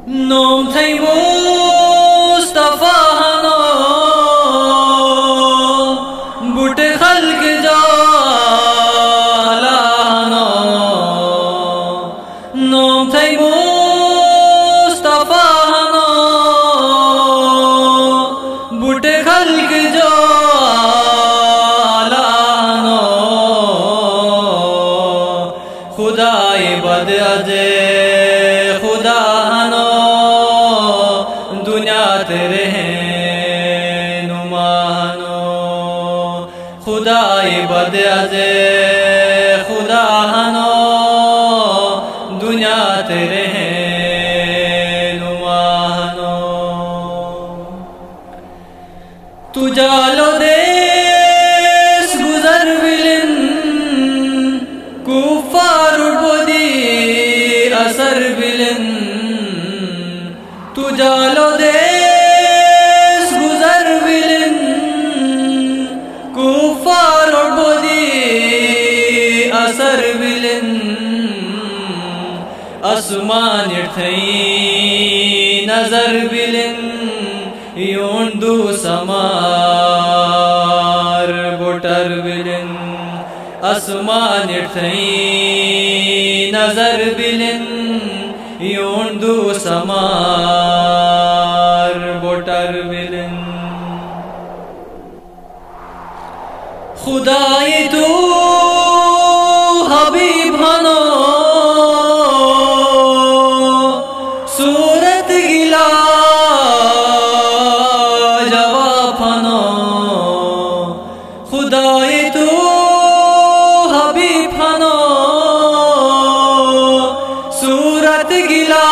نام تی مصطفی هنو بوٹ خلق جالا هنو نام تی مصطفی هنو بوٹ خلق جالا هنو خدای بد اجے خدا ہنو دنیا تیرے ہیں نمانو خدای بد اجے خدا ہنو دنیا تیرے ہیں نمانو تو جالو دیس گزر بلن کفار بودی اثر بلن تو جالو دیس گزر بلن کفار بودی اثر بلن اسمان ارتھئی نظر بلن یوندو سمار بوٹر بلن اسمان ارتھئی نظر بلن یوندو سمار بوٹر بلن خدای تو حبیب ہنو صورت گلا جواب ہنو خدای تو حبیب ہنو صورت گلا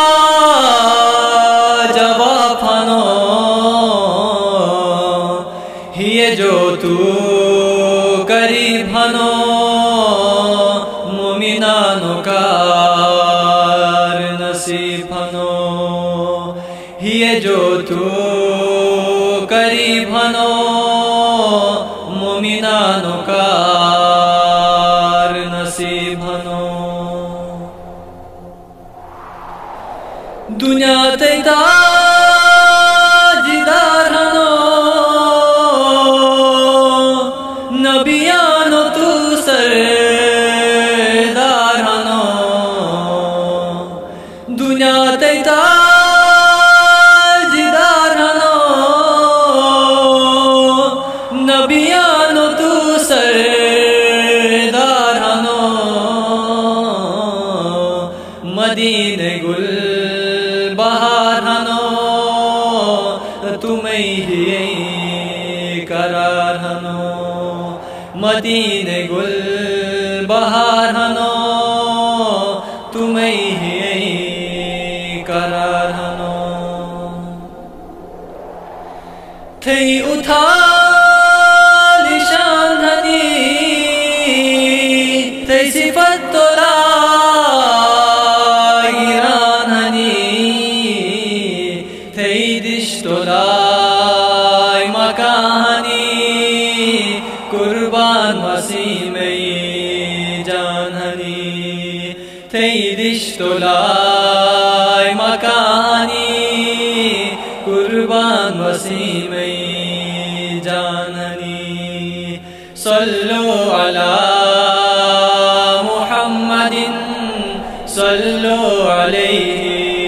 جواب ہنو یہ جو تو قریب ہنو مومنانو کار نصیب ہنو یہ جو تو قریب ہنو مومنانو کار نصیب ہنو دنیا تی تاجدار ہنو نبیانو تو سردار ہنو دنیا تی تاجدار ہنو نبیانو تو سردار ہنو مدینہ گل بہار ہنو تمہیں ہی قرار ہنو مدینہ گل بہار ہنو تمہیں ہی قرار ہنو تھی اٹھا نشان ہنی تھی صفت تولا دشتولای مکانی قربان وسیم جان ہنی تی دشتولای مکانی قربان وسیم جان ہنی صلو علی محمد صلو علیہ